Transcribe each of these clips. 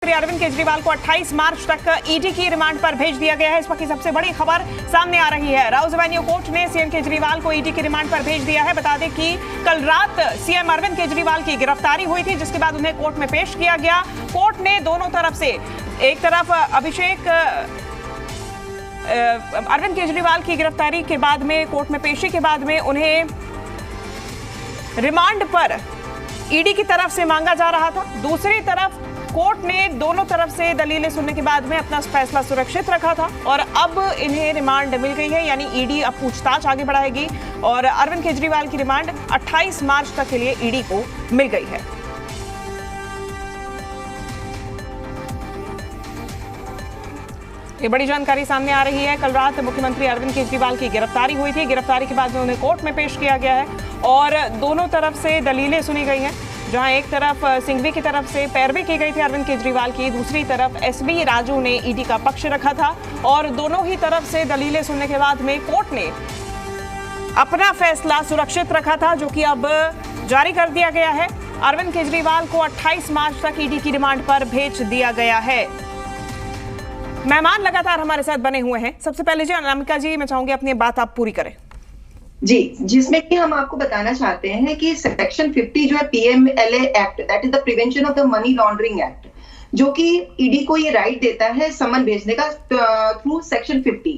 अरविंद केजरीवाल को 28 मार्च तक ईडी की रिमांड पर भेज दिया गया है। इस वक्त की सबसे बड़ी खबर सामने आ रही है। राउज एवेन्यू कोर्ट ने सीएम केजरीवाल को ईडी की रिमांड पर भेज दिया है। बता दें कि कल रात सीएम अरविंद केजरीवाल की गिरफ्तारी हुई थी, जिसके बाद उन्हें कोर्ट में पेश किया गया। कोर्ट ने दोनों तरफ से, एक तरफ अरविंद केजरीवाल की गिरफ्तारी के बाद में, कोर्ट में पेशी के बाद में उन्हें रिमांड पर ईडी की तरफ से मांगा जा रहा था। दूसरी तरफ कोर्ट ने दोनों तरफ से दलीलें सुनने के बाद में अपना फैसला सुरक्षित रखा था और अब इन्हें रिमांड मिल गई है, यानी ईडी अब पूछताछ आगे बढ़ाएगी और अरविंद केजरीवाल की रिमांड 28 मार्च तक के लिए ईडी को मिल गई है। ये बड़ी जानकारी सामने आ रही है। कल रात मुख्यमंत्री अरविंद केजरीवाल की गिरफ्तारी हुई थी। गिरफ्तारी के बाद में उन्हें कोर्ट में पेश किया गया है और दोनों तरफ से दलीलें सुनी गई हैं। जहां एक तरफ सिंघवी की तरफ से पैरवी की गई थी अरविंद केजरीवाल की, दूसरी तरफ एसबी राजू ने ईडी का पक्ष रखा था और दोनों ही तरफ से दलीलें सुनने के बाद में कोर्ट ने अपना फैसला सुरक्षित रखा था, जो कि अब जारी कर दिया गया है। अरविंद केजरीवाल को 28 मार्च तक ईडी की रिमांड पर भेज दिया गया है। मेहमान लगातार हमारे साथ बने हुए हैं। सबसे पहले जी अनामिका जी, मैं चाहूंगी अपनी बात आप पूरी करें। जी, जिसमें कि हम आपको बताना चाहते हैं कि सेक्शन 50 जो है PMLA act, that is the prevention of the money laundering act, जो कि ईडी को ये राइट देता है समन भेजने का थ्रू सेक्शन 50।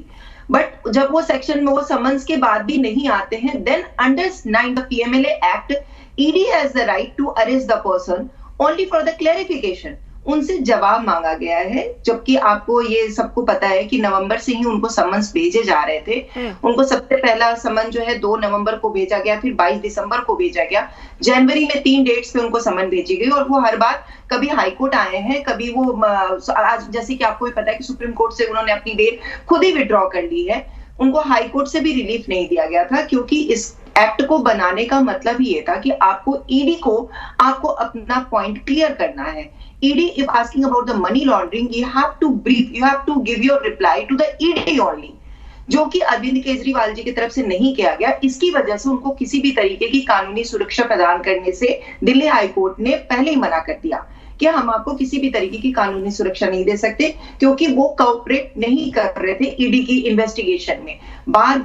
बट जब वो सेक्शन में वो समन्स के बाद भी नहीं आते हैं, then under 9 the PMLA act ED has the right to arrest the person only for the clarification. उनसे जवाब मांगा गया है, जबकि आपको ये सबको पता है कि नवंबर से ही उनको समन्स भेजे जा रहे थे। उनको सबसे पहला समन जो है 2 नवंबर को भेजा गया, फिर 22 दिसंबर को भेजा गया। जनवरी में 3 डेट्स पे उनको समन भेजी गई और वो हर बार कभी हाईकोर्ट आए हैं, कभी वो आज जैसे कि आपको भी पता है कि सुप्रीम कोर्ट से उन्होंने अपनी बेल खुद ही विड्रॉ कर ली है। उनको हाईकोर्ट से भी रिलीफ नहीं दिया गया था, क्योंकि इस एक्ट को बनाने का मतलब ही ये था कि ईडी को आपको अपना पॉइंट क्लियर करना है। ED, if asking about the money laundering, you have to brief, you have to give your reply to the ED only, जो कि अरविंद केजरीवाल जी की तरफ से नहीं किया गया। इसकी वजह से उनको किसी भी तरीके की कानूनी सुरक्षा प्रदान करने से दिल्ली हाई कोर्ट ने पहले ही मना कर दिया कि हम आपको किसी भी तरीके की कानूनी सुरक्षा नहीं दे सकते, क्योंकि वो कोऑपरेट नहीं कर रहे थे ईडी की इन्वेस्टिगेशन में। बार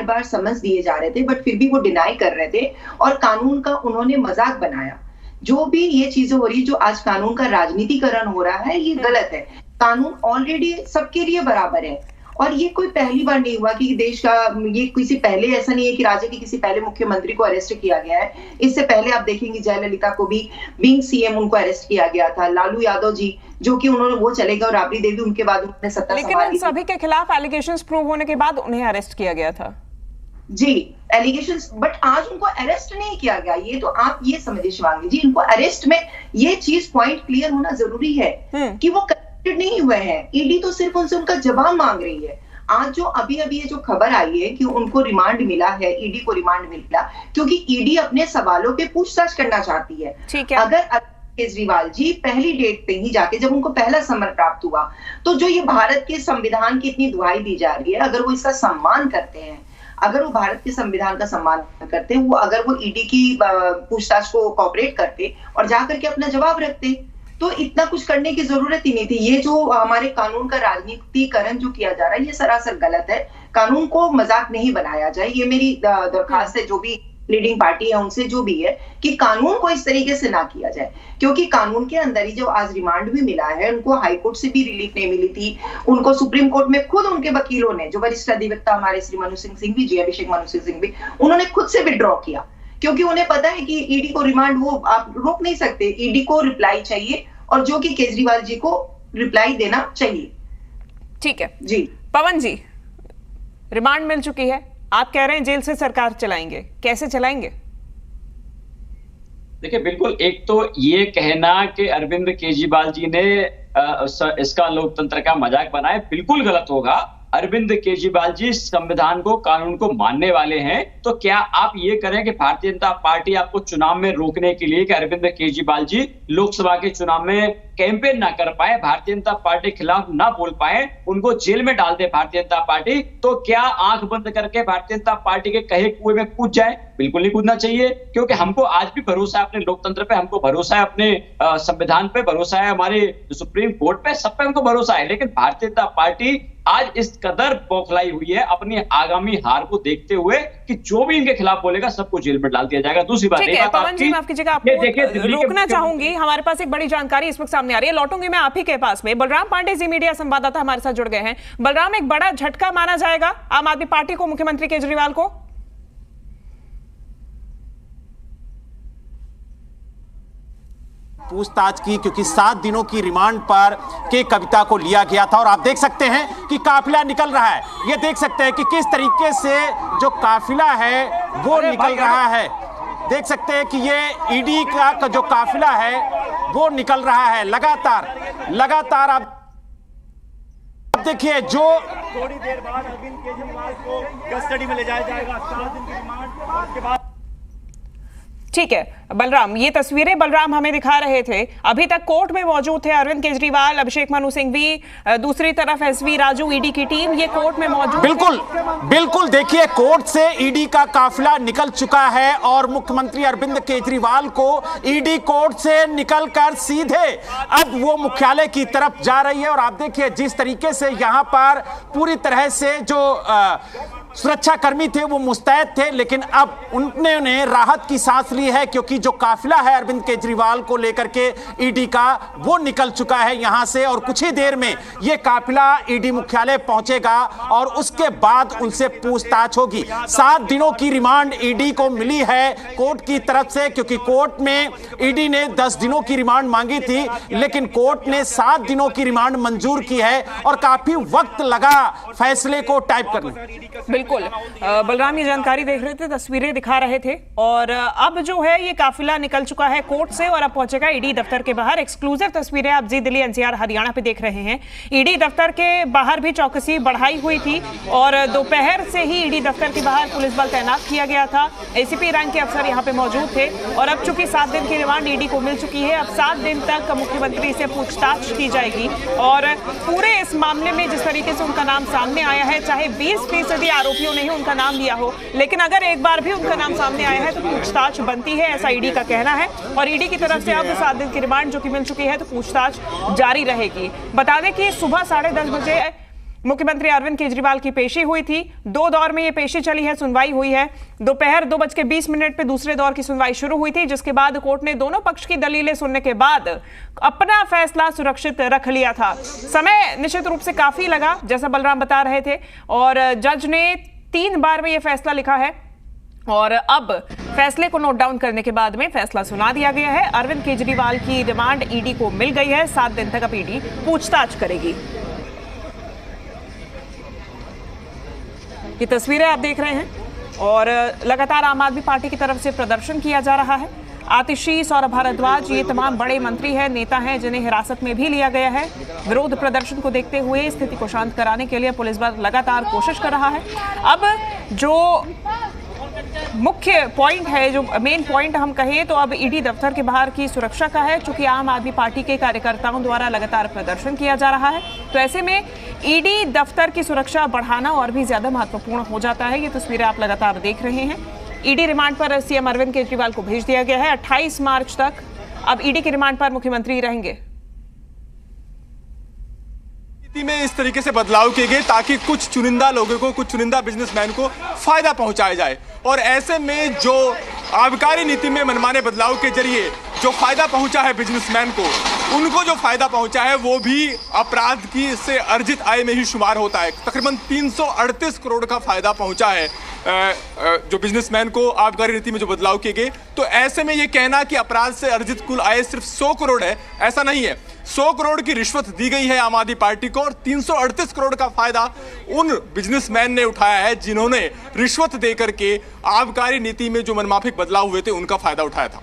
बार समन्स दिए जा रहे थे, बट फिर भी वो डिनाई कर रहे थे और कानून का उन्होंने मजाक बनाया। जो भी ये चीजें हो रही है, जो आज कानून का राजनीतिकरण हो रहा है, ये गलत है। कानून ऑलरेडी सबके लिए बराबर है और ये कोई पहली बार नहीं हुआ कि देश का, ये किसी पहले ऐसा नहीं है कि राज्य के किसी पहले मुख्यमंत्री को अरेस्ट किया गया है। इससे पहले आप देखेंगे जयललिता को भी बीइंग सीएम उनको अरेस्ट किया गया था। लालू यादव जी, जो कि उन्होंने वो चले गए और राबड़ी देवी उनके बाद उन्होंने सत्ता संभाली। लेकिन सभी के खिलाफ एलिगेशंस प्रूव होने के बाद उन्हें अरेस्ट किया गया था। जी, एलिगेशंस, बट आज उनको अरेस्ट नहीं किया गया। ये तो आप ये समझिए शिवांगी जी, इनको अरेस्ट में ये चीज पॉइंट क्लियर होना जरूरी है कि वो कनेक्टेड नहीं हुए हैं। ईडी तो सिर्फ उनसे उनका जवाब मांग रही है। आज जो अभी ये जो खबर आई है कि उनको रिमांड मिला है, ईडी को रिमांड मिला, क्योंकि ईडी अपने सवालों पे पूछताछ करना चाहती है। ठीक है। अगर केजरीवाल जी पहली डेट पे ही जाके, जब उनको पहला समन प्राप्त हुआ, तो जो ये भारत के संविधान की इतनी दुहाई दी जा रही है, अगर वो इसका सम्मान करते हैं, अगर वो भारत के संविधान का सम्मान करते, वो अगर वो ईडी की पूछताछ को कोऑपरेट करते और जाकर के अपना जवाब रखते, तो इतना कुछ करने की जरूरत ही नहीं थी। ये जो हमारे कानून का राजनीतिकरण जो किया जा रहा है, ये सरासर गलत है। कानून को मजाक नहीं बनाया जाए, ये मेरी दरखास्त है जो भी लीडिंग पार्टी है उनसे, जो भी है, कि कानून को इस तरीके से ना किया जाए, क्योंकि कानून के अंदर ही जो आज रिमांड भी मिला है, उनको हाई कोर्ट से भी रिलीफ नहीं मिली थी। उनको सुप्रीम कोर्ट में खुद उनके वकीलों ने, जो वरिष्ठ अधिवक्ता हमारे श्री मनु सिंह सिंघवी जी, अभिषेक मनु सिंह सिंघवी, उन्होंने खुद से विड्रॉ किया, क्योंकि उन्हें पता है कि ईडी को रिमांड वो आप रोक नहीं सकते। ईडी को रिप्लाई चाहिए और जो कि केजरीवाल जी को रिप्लाई देना चाहिए। ठीक है जी। पवन जी, रिमांड मिल चुकी है, आप कह रहे हैं जेल से सरकार चलाएंगे, कैसे चलाएंगे? देखिए, बिल्कुल, एक तो ये कहना कि अरविंद केजरीवाल जी ने इसका लोकतंत्र का मजाक बनाया, बिल्कुल गलत होगा। अरविंद केजरीवाल जी संविधान को, कानून को मानने वाले हैं, तो क्या आप ये करें कि भारतीय जनता पार्टी आपको चुनाव में रोकने के लिए कि अरविंद केजरीवाल जी लोकसभा के चुनाव में कैंपेन ना कर पाए, भारतीय जनता पार्टी के खिलाफ ना बोल पाए, उनको जेल में डाल दे भारतीय जनता पार्टी, तो क्या आंख बंद करके भारतीय जनता पार्टी के कहे कुएं में कूद जाए? बिल्कुल नहीं कूदना चाहिए, क्योंकि हमको आज भी भरोसा है अपने लोकतंत्र पे, हमको भरोसा है अपने संविधान पे, भरोसा है हमारे सुप्रीम कोर्ट पे, सब पे हमको भरोसा है। लेकिन भारतीय जनता पार्टी आज इस कदर बौखलाई हुई है अपनी आगामी हार को देखते हुए कि जो भी इनके खिलाफ बोलेगा सबको जेल में डाल दिया जाएगा। दूसरी बात, पवन जी माफ कीजिएगा, आपको रोकना चाहूंगी, हमारे पास एक बड़ी जानकारी इस वक्त सामने आ रही है, लौटूंगी मैं आप ही के पास में। बलराम पांडे जी मीडिया संवाददाता हमारे साथ जुड़ गए हैं। बलराम, एक बड़ा झटका माना जाएगा आम आदमी पार्टी को, मुख्यमंत्री केजरीवाल को? पूछताछ की, क्योंकि 7 दिनों की रिमांड पर के कविता को लिया गया था और आप देख सकते हैं कि काफिला निकल रहा है। ये देख सकते हैं कि किस तरीके से जो काफिला है वो निकल रहा है। देख सकते हैं कि ये ईडी का जो काफिला है वो निकल रहा है लगातार। आप देखिए, जो थोड़ी देर बाद अरविंद केजरीवाल को कस्टडी में ले जाया जाएगा, 7 दिन की रिमांड के बाद। ठीक है बलराम, ये तस्वीरें बलराम हमें दिखा रहे थे, अभी तक कोर्ट में मौजूद थे अरविंद केजरीवाल, अभिषेक मनु सिंघवी, दूसरी तरफ एसवी राजू, ईडी की टीम ये कोर्ट में मौजूद। बिल्कुल देखिए, कोर्ट से ईडी का काफिला निकल चुका है और मुख्यमंत्री अरविंद केजरीवाल को ईडी कोर्ट से निकलकर सीधे अब वो मुख्यालय की तरफ जा रही है। और आप देखिए जिस तरीके से यहां पर पूरी तरह से जो सुरक्षा कर्मी थे वो मुस्तैद थे, लेकिन अब उन्होंने राहत की सांस ली है, क्योंकि जो काफिला है अरविंद केजरीवाल को लेकर के ईडी का वो निकल चुका है यहां से और कुछ ही देर में ये काफिला ईडी मुख्यालय पहुंचेगा और उसके बाद उनसे पूछताछ होगी। 7 दिनों की रिमांड ईडी को मिली है कोर्ट की तरफ से, क्योंकि कोर्ट में ईडी ने 10 दिनों की रिमांड मांगी थी, लेकिन कोर्ट ने 7 दिनों की रिमांड मंजूर की है और काफी वक्त लगा फैसले को टाइप करने। बिल्कुल बलराम, ये जानकारी देख रहे थे, तस्वीरें दिखा रहे थे, और अब जो है ये काफिला निकल चुका है कोर्ट से और अब पहुंचेगा ईडी दफ्तर के बाहर। एक्सक्लूसिव तस्वीरें आप जी दिल्ली एनसीआर हरियाणा पे देख रहे हैं। ईडी दफ्तर के बाहर भी चौकसी बढ़ाई हुई थी और दोपहर से ही ईडी दफ्तर के बाहर पुलिस बल तैनात किया गया था, एसीपी रैंक के अफसर यहाँ पे मौजूद थे। और अब चूंकि 7 दिन की रिमांड ईडी को मिल चुकी है, अब 7 दिन तक मुख्यमंत्री से पूछताछ की जाएगी और पूरे इस मामले में जिस तरीके से उनका नाम सामने आया है, चाहे 20% आरोपियों ने ही उनका नाम लिया हो, लेकिन अगर एक बार भी उनका नाम सामने आया है तो पूछताछ बनती है, ऐसा ईडी का कहना है। और ईडी की तरफ से अब 7 दिन की रिमांड जो कि मिल चुकी है तो पूछताछ जारी रहेगी। बता दें कि सुबह 10:30 बजे मुख्यमंत्री अरविंद केजरीवाल की पेशी हुई थी। 2 दौर में ये पेशी चली है, सुनवाई हुई है। दोपहर 2:20 पे दूसरे दौर की सुनवाई शुरू हुई थी, जिसके बाद कोर्ट ने दोनों पक्ष की दलीलें सुनने के बाद अपना फैसला सुरक्षित रख लिया था। समय निश्चित रूप से काफी लगा, जैसा बलराम बता रहे थे, और जज ने 3 बार में यह फैसला लिखा है और अब फैसले को नोट डाउन करने के बाद में फैसला सुना दिया गया है। अरविंद केजरीवाल की रिमांड ईडी को मिल गई है, 7 दिन तक अब ईडी पूछताछ करेगी। ये तस्वीरें आप देख रहे हैं और लगातार आम आदमी पार्टी की तरफ से प्रदर्शन किया जा रहा है। आतिशी, सौरभ भारद्वाज, ये तमाम बड़े मंत्री हैं, नेता हैं, जिन्हें हिरासत में भी लिया गया है। विरोध प्रदर्शन को देखते हुए स्थिति को शांत कराने के लिए पुलिस बल लगातार कोशिश कर रहा है। अब जो मुख्य पॉइंट है, जो मेन पॉइंट हम कहें तो अब ईडी दफ्तर के बाहर की सुरक्षा का है, चूंकि आम आदमी पार्टी के कार्यकर्ताओं द्वारा लगातार प्रदर्शन किया जा रहा है, तो ऐसे में ईडी दफ्तर की सुरक्षा बढ़ाना और भी ज्यादा महत्वपूर्ण हो जाता है। ये तस्वीरें आप लगातार देख रहे हैं। ईडी रिमांड पर सीएम अरविंद केजरीवाल को भेज दिया गया है 28 मार्च तक। अब ईडी की रिमांड पर मुख्यमंत्री रहेंगे। में इस तरीके से बदलाव किए गए ताकि कुछ चुनिंदा लोगों को, कुछ चुनिंदा बिजनेसमैन को फायदा पहुंचाया जाए, और ऐसे में जो आबकारी नीति में मनमाने बदलाव के जरिए जो फायदा पहुंचा है बिजनेसमैन को, उनको जो फायदा पहुंचा है वो भी अपराध की से अर्जित आय में ही शुमार होता है। तकरीबन 338 करोड़ का फायदा पहुंचा है जो बिजनेसमैन को आबकारी नीति में जो बदलाव किए गए। तो ऐसे में ये कहना कि अपराध से अर्जित कुल आय सिर्फ 100 करोड़ है, ऐसा नहीं है। 100 करोड़ की रिश्वत दी गई है आम आदमी पार्टी को और 338 करोड़ का फायदा उन बिजनेसमैन ने उठाया है जिन्होंने रिश्वत देकर के आबकारी नीति में जो मनमाफिक बदलाव हुए थे उनका फायदा उठाया था।